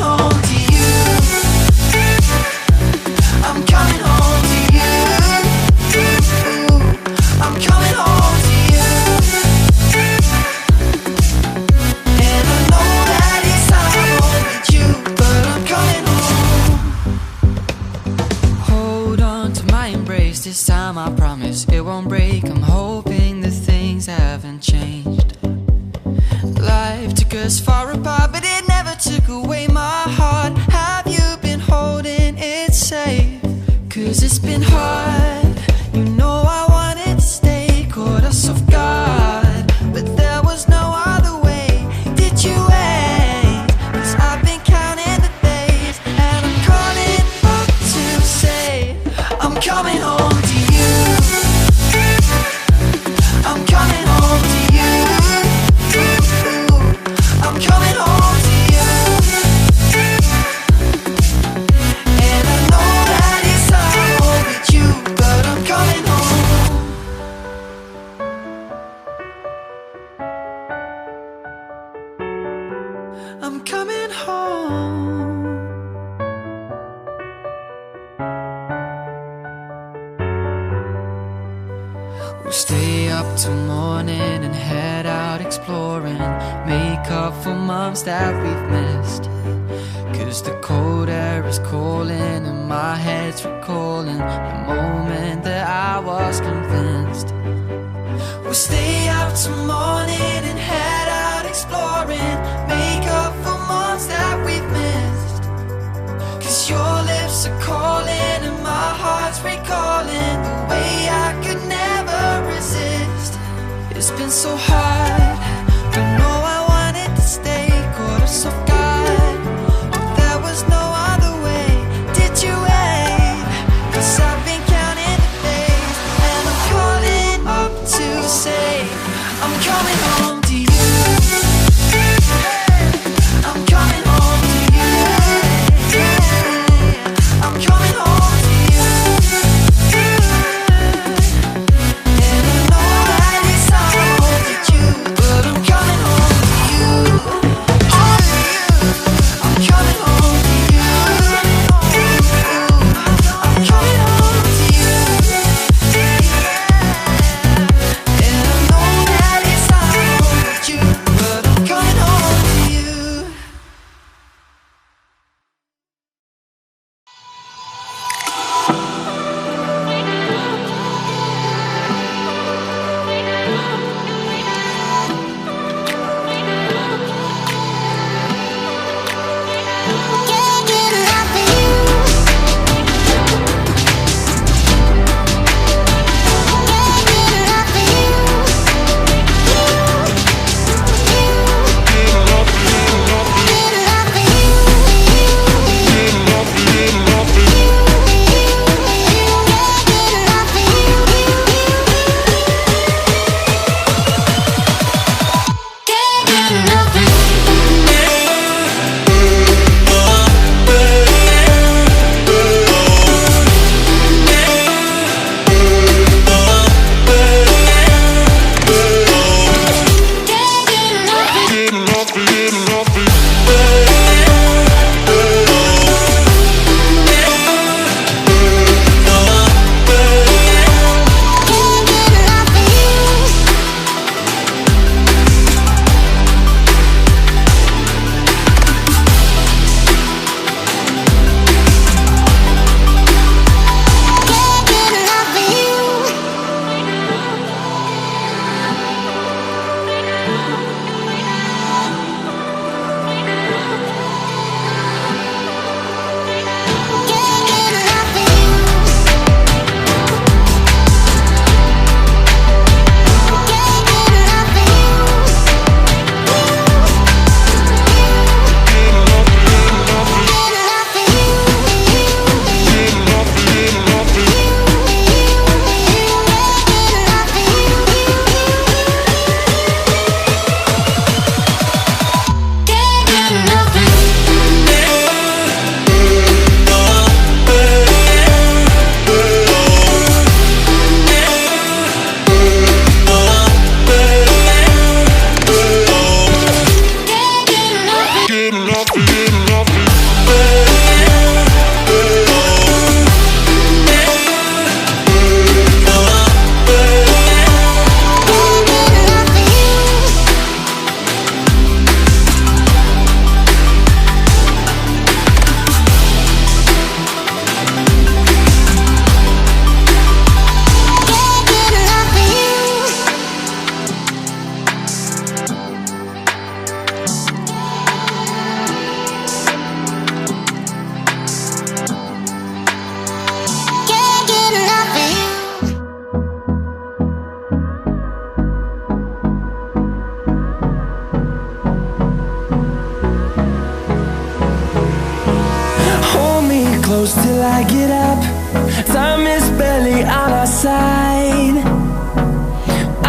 home to you. I'm coming home to you. I'm coming home to you. And I know that it's hard with you, but I'm coming home. Hold on to my embrace, this time I promise it won't break. I'm hoping that things haven't changed. Life took us far apart, but it never took away my heart. Have you been holding it safe? 'Cause it's been hard. You know I wanted to stay, caught us off guard, but there was no other way. Did you wait? 'Cause I've been counting the days, and I'm calling up to say I'm coming home to you. I'm coming home to you. I'm coming home to you. And I know that it's hard with you, but I'm coming home. I'm coming home. We'll stay up till morning and head out exploring, make up for months that we've missed. 'Cause the cold air is calling and my head's recalling the moment that I was convinced. We'll stay up till morning and head out exploring, make up for months that we've missed. 'Cause your lips are calling and my heart's recalling the way I could never resist. It's been so hard, I know I wanted to stay, caught us off guard, but there was no other way. Did you wait? 'Cause I've been counting the days, and I'm calling up to say I'm coming home to you. I'm coming home to you. I'm coming home to you. And I know that it's hard with you, but close till I get up. Time is barely on our side.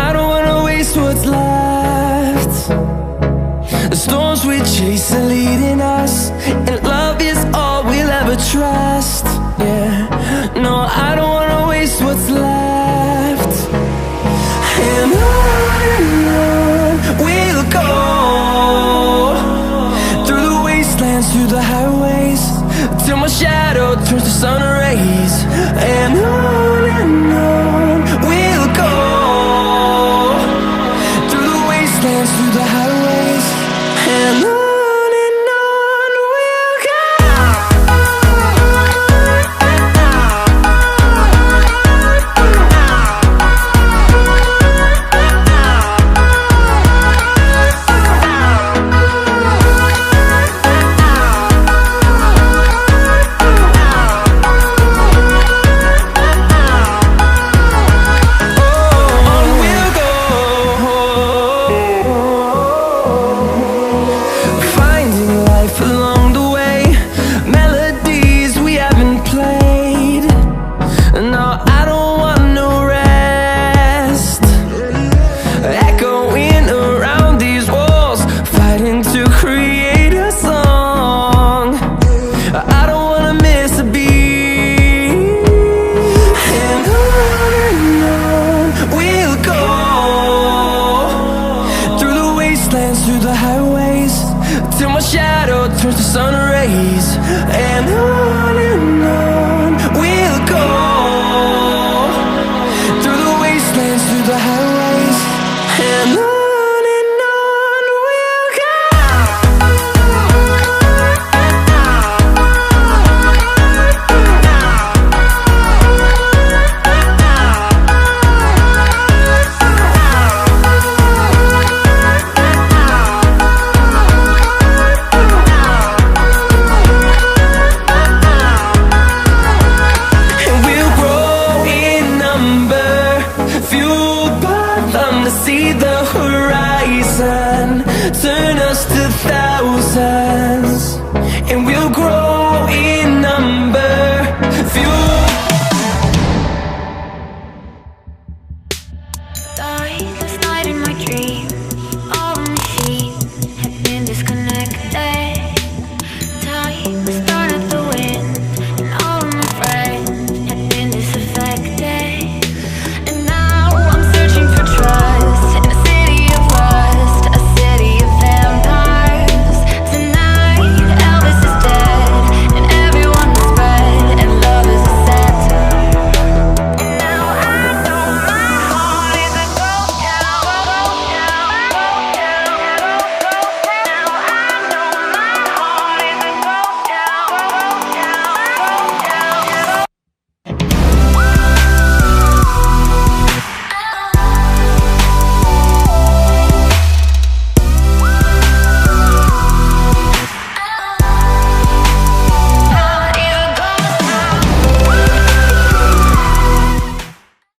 I don't wanna waste what's left. The storms we chase are leading us, and love is all we'll ever trust. Yeah, no, I don't wanna waste what's left. And on we'll go, through the wastelands, through the highways, till my shadow turns to sun rays. And on we'll go, through the wastelands, through the highways, and on we'll go. Through the highways, till my shadow turns to sun rays. And on we'll go, through the wastelands, through the highways, and on we'll go. See the horizon turn us to thousands, and we'll grow in